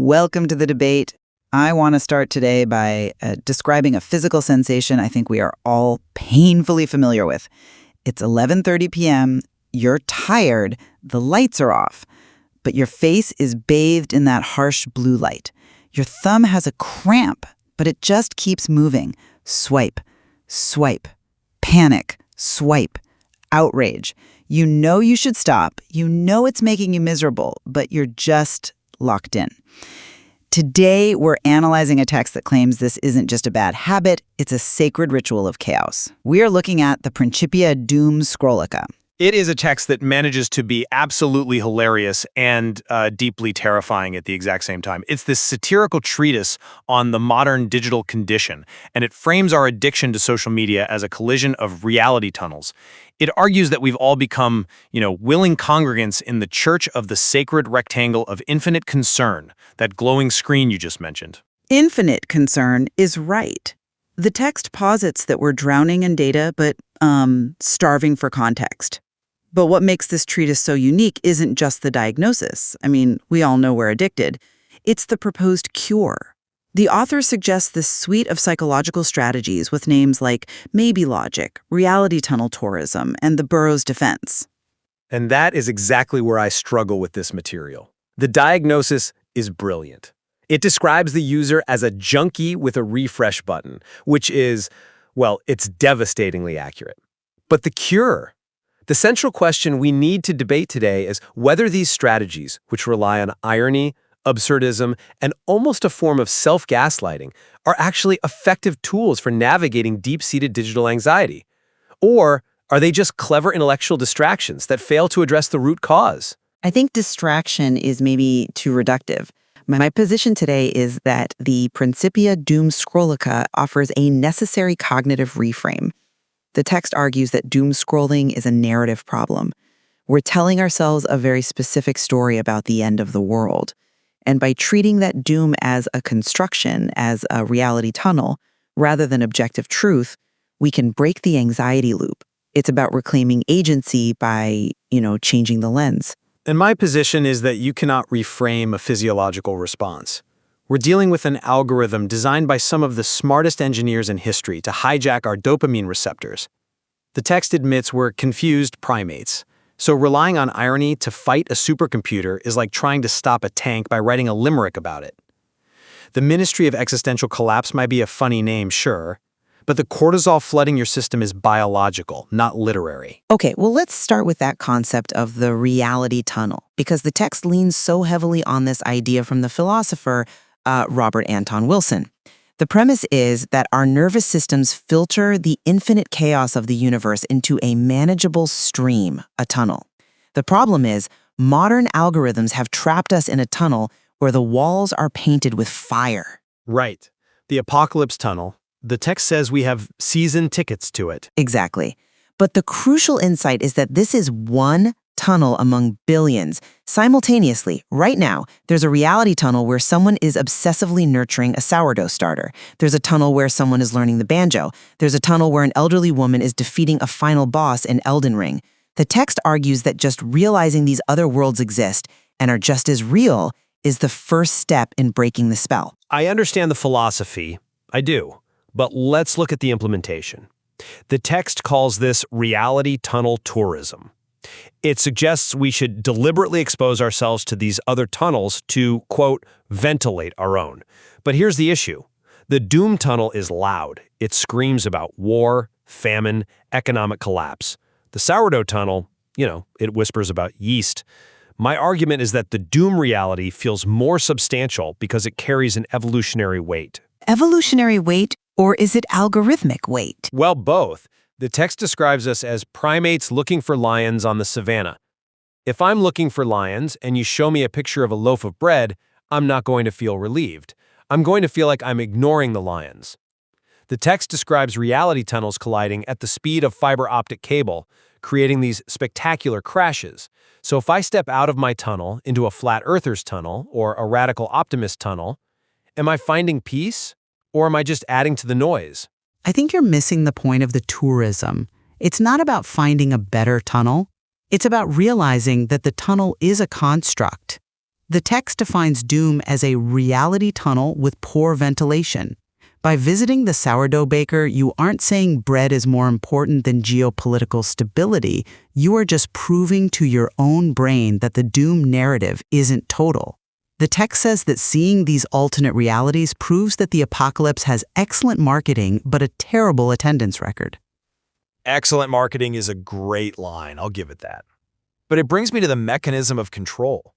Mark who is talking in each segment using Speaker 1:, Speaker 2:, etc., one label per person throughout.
Speaker 1: Welcome to the debate. I want to start today by describing a physical sensation I think we are all painfully familiar with. It's 11:30 p.m., you're tired, the lights are off, but your face is bathed in that harsh blue light. Your thumb has a cramp, but it just keeps moving. Swipe, swipe, panic, swipe, outrage. You know you should stop. You know it's making you miserable, but you're just locked in. Today, we're analyzing a text that claims this isn't just a bad habit, it's a sacred ritual of chaos. We are looking at the Principia Dum Scrollica.
Speaker 2: It is a text that manages to be absolutely hilarious and deeply terrifying at the exact same time. It's this satirical treatise on the modern digital condition, and it frames our addiction to social media as a collision of reality tunnels. It argues that we've all become, willing congregants in the church of the sacred rectangle of infinite concern, that glowing screen you just mentioned.
Speaker 1: Infinite concern is right. The text posits that we're drowning in data, but starving for context. But what makes this treatise so unique isn't just the diagnosis. I mean, we all know we're addicted. It's the proposed cure. The author suggests this suite of psychological strategies with names like maybe logic, reality tunnel tourism, and the burrow's defense.
Speaker 2: And that is exactly where I struggle with this material. The diagnosis is brilliant. It describes the user as a junkie with a refresh button, which is, it's devastatingly accurate. But the cure? The central question we need to debate today is whether these strategies, which rely on irony, absurdism, and almost a form of self-gaslighting, are actually effective tools for navigating deep-seated digital anxiety. Or are they just clever intellectual distractions that fail to address the root cause?
Speaker 3: I think distraction is maybe too reductive. My position today is that the Principia Dum Scrollica offers a necessary cognitive reframe. The text argues that doom scrolling is a narrative problem. We're telling ourselves a very specific story about the end of the world. And by treating that doom as a construction, as a reality tunnel, rather than objective truth, we can break the anxiety loop. It's about reclaiming agency by, changing the lens.
Speaker 2: And my position is that you cannot reframe a physiological response. We're dealing with an algorithm designed by some of the smartest engineers in history to hijack our dopamine receptors. The text admits we're confused primates. So relying on irony to fight a supercomputer is like trying to stop a tank by writing a limerick about it. The Ministry of Existential Collapse might be a funny name, sure, but the cortisol flooding your system is biological, not literary.
Speaker 3: Okay, well, let's start with that concept of the reality tunnel, because the text leans so heavily on this idea from the philosopher Robert Anton Wilson. The premise is that our nervous systems filter the infinite chaos of the universe into a manageable stream, a tunnel. The problem is, modern algorithms have trapped us in a tunnel where the walls are painted with fire.
Speaker 2: Right. The apocalypse tunnel. The text says we have season tickets to it.
Speaker 3: Exactly. But the crucial insight is that this is one tunnel among billions. Simultaneously, right now, there's a reality tunnel where someone is obsessively nurturing a sourdough starter. There's a tunnel where someone is learning the banjo. There's a tunnel where an elderly woman is defeating a final boss in Elden Ring. The text argues that just realizing these other worlds exist and are just as real is the first step in breaking the spell.
Speaker 2: I understand the philosophy. I do. But let's look at the implementation. The text calls this reality tunnel tourism. It suggests we should deliberately expose ourselves to these other tunnels to, quote, ventilate our own. But here's the issue. The doom tunnel is loud. It screams about war, famine, economic collapse. The sourdough tunnel, it whispers about yeast. My argument is that the doom reality feels more substantial because it carries an evolutionary weight.
Speaker 1: Evolutionary weight, or is it algorithmic weight?
Speaker 2: Well, both. The text describes us as primates looking for lions on the savannah. If I'm looking for lions and you show me a picture of a loaf of bread, I'm not going to feel relieved. I'm going to feel like I'm ignoring the lions. The text describes reality tunnels colliding at the speed of fiber optic cable, creating these spectacular crashes. So if I step out of my tunnel into a flat earther's tunnel or a radical optimist tunnel, am I finding peace or am I just adding to the noise?
Speaker 1: I think you're missing the point of the tourism. It's not about finding a better tunnel. It's about realizing that the tunnel is a construct.
Speaker 4: The text defines doom as a reality tunnel with poor ventilation. By visiting the sourdough baker, you aren't saying bread is more important than geopolitical stability. You are just proving to your own brain that the doom narrative isn't total. The text says that seeing these alternate realities proves that the apocalypse has excellent marketing but a terrible attendance record.
Speaker 2: Excellent marketing is a great line, I'll give it that. But it brings me to the mechanism of control.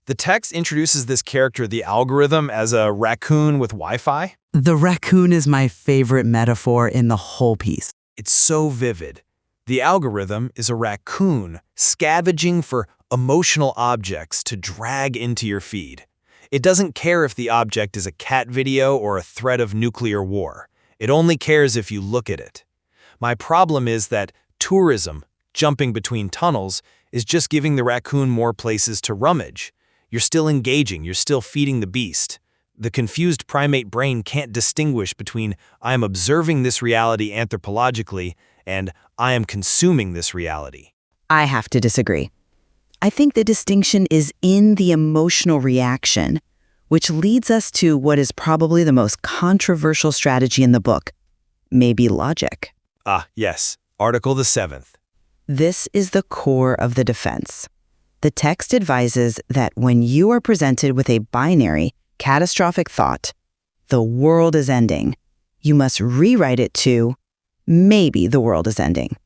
Speaker 2: The text introduces this character, the algorithm, as a raccoon with Wi-Fi.
Speaker 4: The raccoon is my favorite metaphor in the whole piece.
Speaker 2: It's so vivid. The algorithm is a raccoon scavenging for emotional objects to drag into your feed. It doesn't care if the object is a cat video or a threat of nuclear war. It only cares if you look at it. My problem is that tourism, jumping between tunnels, is just giving the raccoon more places to rummage. You're still engaging, you're still feeding the beast. The confused primate brain can't distinguish between I am observing this reality anthropologically and I am consuming this reality.
Speaker 3: I have to disagree. I think the distinction is in the emotional reaction, which leads us to what is probably the most controversial strategy in the book, maybe logic.
Speaker 2: Ah, yes, Article the 7th.
Speaker 3: This is the core of the defense. The text advises that when you are presented with a binary, catastrophic thought, the world is ending, you must rewrite it to, maybe the world is ending.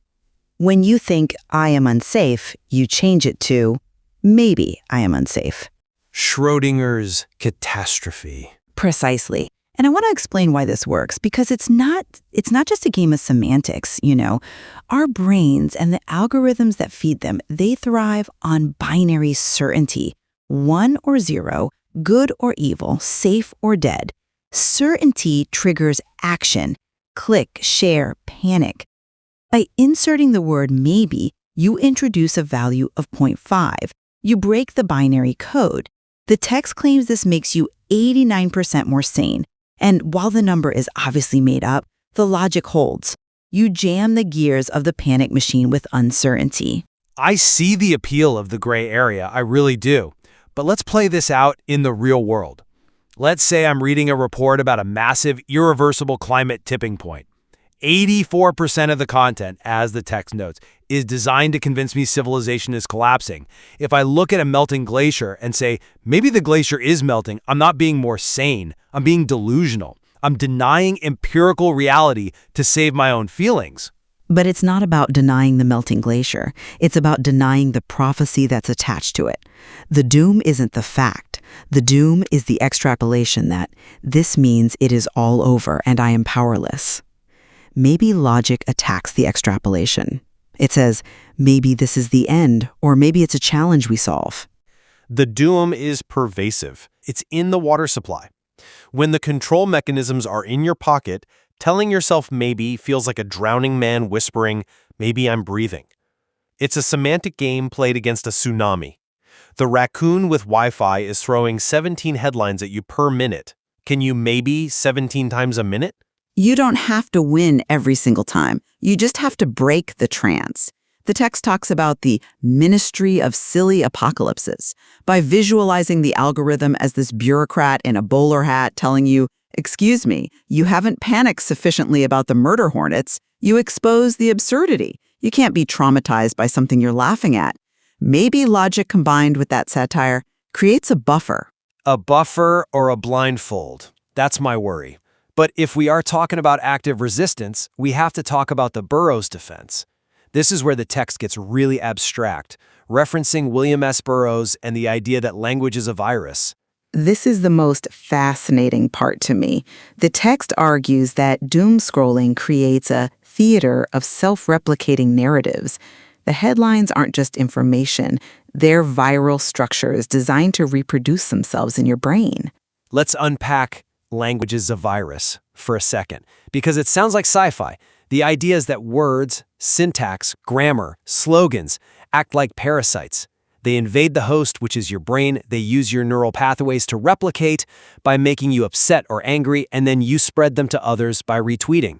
Speaker 3: When you think, I am unsafe, you change it to, maybe I am unsafe.
Speaker 2: Schrodinger's catastrophe.
Speaker 3: Precisely. And I want to explain why this works, because it's not just a game of semantics, you know. Our brains and the algorithms that feed them, they thrive on binary certainty. 1 or 0, good or evil, safe or dead. Certainty triggers action. Click, share, panic. By inserting the word maybe, you introduce a value of 0.5. You break the binary code. The text claims this makes you 89% more sane. And while the number is obviously made up, the logic holds. You jam the gears of the panic machine with uncertainty.
Speaker 2: I see the appeal of the gray area, I really do. But let's play this out in the real world. Let's say I'm reading a report about a massive, irreversible climate tipping point. 84% of the content, as the text notes, is designed to convince me civilization is collapsing. If I look at a melting glacier and say, maybe the glacier is melting, I'm not being more sane. I'm being delusional. I'm denying empirical reality to save my own feelings.
Speaker 3: But it's not about denying the melting glacier. It's about denying the prophecy that's attached to it. The doom isn't the fact. The doom is the extrapolation that this means it is all over and I am powerless. Maybe logic attacks the extrapolation. It says, maybe this is the end, or maybe it's a challenge we solve.
Speaker 2: The doom is pervasive. It's in the water supply. When the control mechanisms are in your pocket, telling yourself maybe feels like a drowning man whispering, maybe I'm breathing. It's a semantic game played against a tsunami. The raccoon with Wi-Fi is throwing 17 headlines at you per minute. Can you maybe 17 times a minute?
Speaker 3: You don't have to win every single time. You just have to break the trance. The text talks about the ministry of silly apocalypses. By visualizing the algorithm as this bureaucrat in a bowler hat telling you, excuse me, you haven't panicked sufficiently about the murder hornets, you expose the absurdity. You can't be traumatized by something you're laughing at. Maybe logic combined with that satire creates a buffer.
Speaker 2: A buffer or a blindfold. That's my worry. But if we are talking about active resistance, we have to talk about the Burroughs defense. This is where the text gets really abstract, referencing William S. Burroughs and the idea that language is a virus.
Speaker 3: This is the most fascinating part to me. The text argues that doom scrolling creates a theater of self-replicating narratives. The headlines aren't just information, they're viral structures designed to reproduce themselves in your brain.
Speaker 2: Let's unpack language is a virus for a second, because it sounds like sci-fi. The idea is that words, syntax, grammar, slogans act like parasites. They invade the host, which is your brain. They use your neural pathways to replicate by making you upset or angry, and then you spread them to others by retweeting.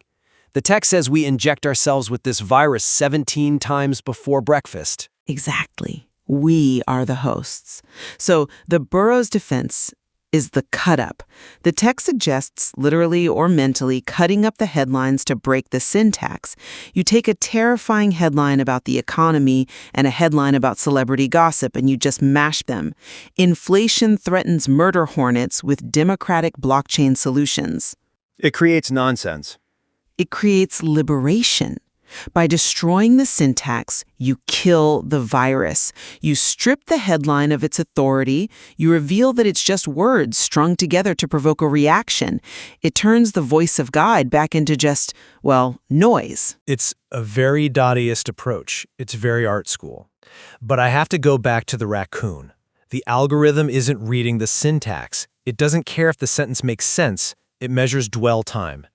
Speaker 2: The text says we inject ourselves with this virus 17 times before breakfast.
Speaker 3: Exactly. We are the hosts. So the Burroughs defense is the cut up. The text suggests literally or mentally cutting up the headlines to break the syntax. You take a terrifying headline about the economy and a headline about celebrity gossip, and you just mash them. Inflation threatens murder hornets with democratic blockchain solutions.
Speaker 2: It creates nonsense.
Speaker 3: It creates liberation. By destroying the syntax, you kill the virus. You strip the headline of its authority. You reveal that it's just words strung together to provoke a reaction. It turns the voice of God back into just, well, noise.
Speaker 2: It's a very Dadaist approach. It's very art school. But I have to go back to the raccoon. The algorithm isn't reading the syntax. It doesn't care if the sentence makes sense. It measures dwell time.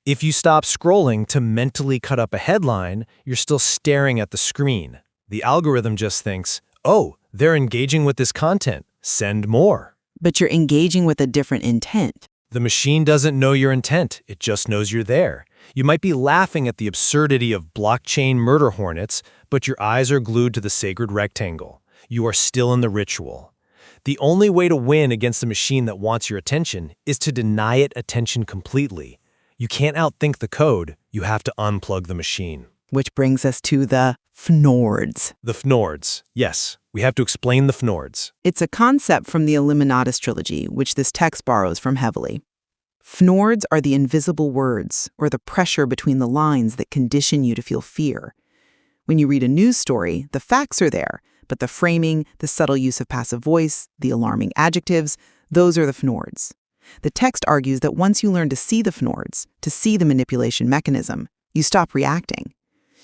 Speaker 2: If you stop scrolling to mentally cut up a headline, you're still staring at the screen. The algorithm just thinks, oh, they're engaging with this content. Send more.
Speaker 3: But you're engaging with a different intent.
Speaker 2: The machine doesn't know your intent. It just knows you're there. You might be laughing at the absurdity of blockchain murder hornets, but your eyes are glued to the sacred rectangle. You are still in the ritual. The only way to win against the machine that wants your attention is to deny it attention completely. You can't outthink the code. You have to unplug the machine.
Speaker 3: Which brings us to the FNORDs.
Speaker 2: The FNORDs. Yes, we have to explain the FNORDs.
Speaker 3: It's a concept from the Illuminatus trilogy, which this text borrows from heavily. FNORDs are the invisible words, or the pressure between the lines that condition you to feel fear. When you read a news story, the facts are there, but the framing, the subtle use of passive voice, the alarming adjectives, those are the FNORDs. The text argues that once you learn to see the FNORDs, to see the manipulation mechanism, you stop reacting.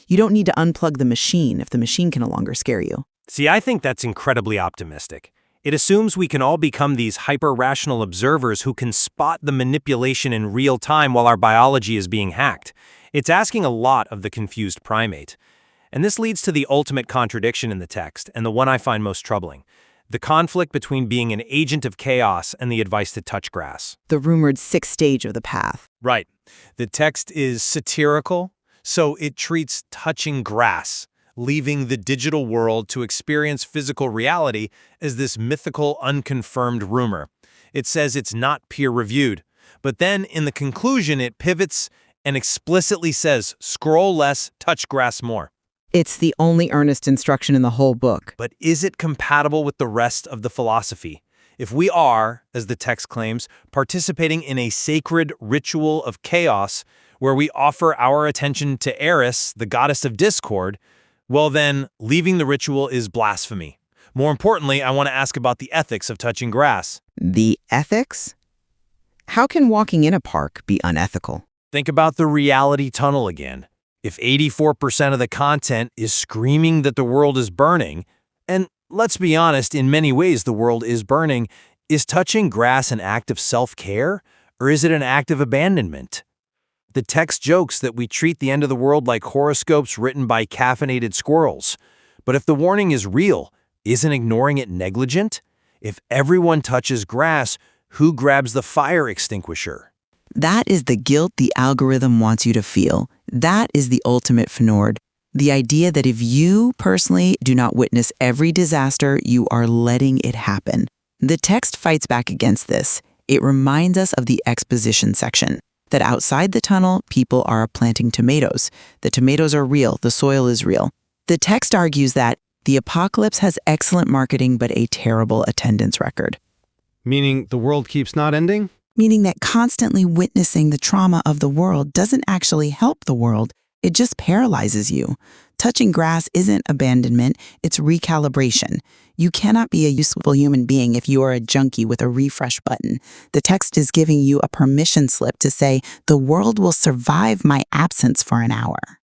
Speaker 3: You don't need to unplug the machine if the machine can no longer scare you.
Speaker 5: See, I think that's incredibly optimistic. It assumes we can all become these hyper-rational observers who can spot the manipulation in real time while our biology is being hacked. It's asking a lot of the confused primate. And this leads to the ultimate contradiction in the text, and the one I find most troubling. The conflict between being an agent of chaos and the advice to touch grass.
Speaker 3: The rumored sixth stage of the path.
Speaker 5: Right. The text is satirical, so it treats touching grass, leaving the digital world to experience physical reality, as this mythical, unconfirmed rumor. It says it's not peer-reviewed, but then in the conclusion it pivots and explicitly says, scroll less, touch grass more.
Speaker 3: It's the only earnest instruction in the whole book.
Speaker 5: But is it compatible with the rest of the philosophy? If we are, as the text claims, participating in a sacred ritual of chaos where we offer our attention to Eris, the goddess of discord, well then, leaving the ritual is blasphemy. More importantly, I want to ask about the ethics of touching grass.
Speaker 3: The ethics? How can walking in a park be unethical?
Speaker 5: Think about the reality tunnel again. If 84% of the content is screaming that the world is burning, and let's be honest, in many ways the world is burning, is touching grass an act of self-care, or is it an act of abandonment? The text jokes that we treat the end of the world like horoscopes written by caffeinated squirrels. But if the warning is real, isn't ignoring it negligent? If everyone touches grass, who grabs the fire extinguisher?
Speaker 3: That is the guilt the algorithm wants you to feel. That is the ultimate FNORD. The idea that if you personally do not witness every disaster, you are letting it happen. The text fights back against this. It reminds us of the exposition section, that outside the tunnel, people are planting tomatoes. The tomatoes are real. The soil is real. The text argues that the apocalypse has excellent marketing but a terrible attendance record.
Speaker 6: Meaning the world keeps not ending?
Speaker 3: Meaning that constantly witnessing the trauma of the world doesn't actually help the world. It just paralyzes you. Touching grass isn't abandonment, it's recalibration. You cannot be a useful human being if you are a junkie with a refresh button. The text is giving you a permission slip to say, the world will survive my absence for an hour.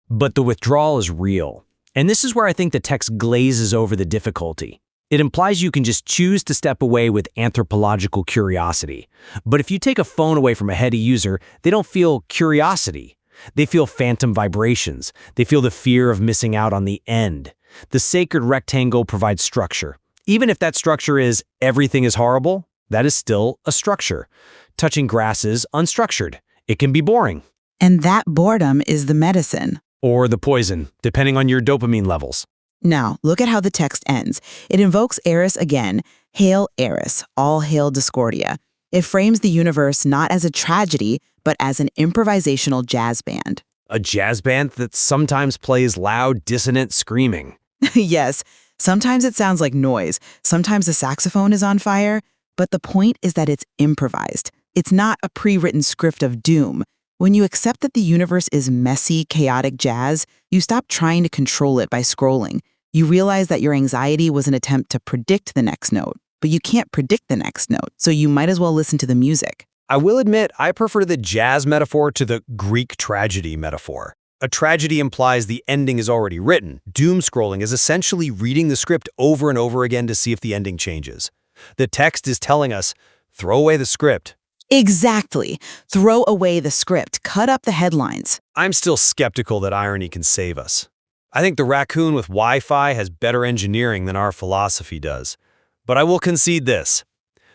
Speaker 5: But the withdrawal is real. And this is where I think the text glazes over the difficulty. It implies you can just choose to step away with anthropological curiosity. But if you take a phone away from a heady user, they don't feel curiosity. They feel phantom vibrations. They feel the fear of missing out on the end. The sacred rectangle provides structure. Even if that structure is everything is horrible, that is still a structure. Touching grass is unstructured. It can be boring.
Speaker 3: And that boredom is the medicine.
Speaker 5: Or the poison, depending on your dopamine levels.
Speaker 3: Now, look at how the text ends. It invokes Eris again. Hail Eris, all hail Discordia. It frames the universe not as a tragedy, but as an improvisational jazz band.
Speaker 2: A jazz band that sometimes plays loud, dissonant screaming.
Speaker 3: Yes, sometimes it sounds like noise, sometimes the saxophone is on fire, but the point is that it's improvised. It's not a pre-written script of doom. When you accept that the universe is messy, chaotic jazz, you stop trying to control it by scrolling. You realize that your anxiety was an attempt to predict the next note, but you can't predict the next note, so you might as well listen to the music.
Speaker 2: I will admit, I prefer the jazz metaphor to the Greek tragedy metaphor. A tragedy implies the ending is already written. Doom scrolling is essentially reading the script over and over again to see if the ending changes. The text is telling us, throw away the script.
Speaker 3: Exactly. Throw away the script. Cut up the headlines.
Speaker 2: I'm still skeptical that irony can save us. I think the raccoon with Wi-Fi has better engineering than our philosophy does. But I will concede this.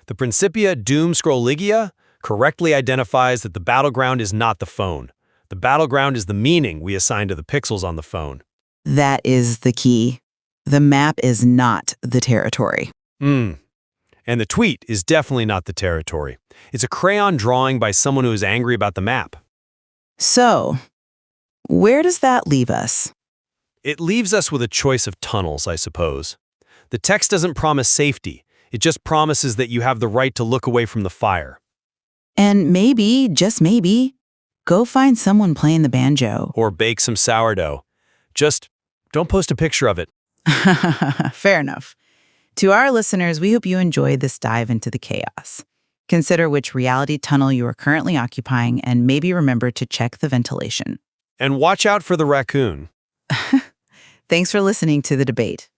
Speaker 2: The Principia Doom Scrollica correctly identifies that the battleground is not the phone. The battleground is the meaning we assign to the pixels on the phone.
Speaker 3: That is the key. The map is not the territory.
Speaker 2: And the tweet is definitely not the territory. It's a crayon drawing by someone who is angry about the map.
Speaker 3: So, where does that leave us?
Speaker 2: It leaves us with a choice of tunnels, I suppose. The text doesn't promise safety. It just promises that you have the right to look away from the fire.
Speaker 3: And maybe, just maybe, go find someone playing the banjo.
Speaker 2: Or bake some sourdough. Just don't post a picture of it.
Speaker 1: Fair enough. To our listeners, we hope you enjoyed this dive into the chaos. Consider which reality tunnel you are currently occupying and maybe remember to check the ventilation.
Speaker 2: And watch out for the raccoon.
Speaker 1: Thanks for listening to The Debate.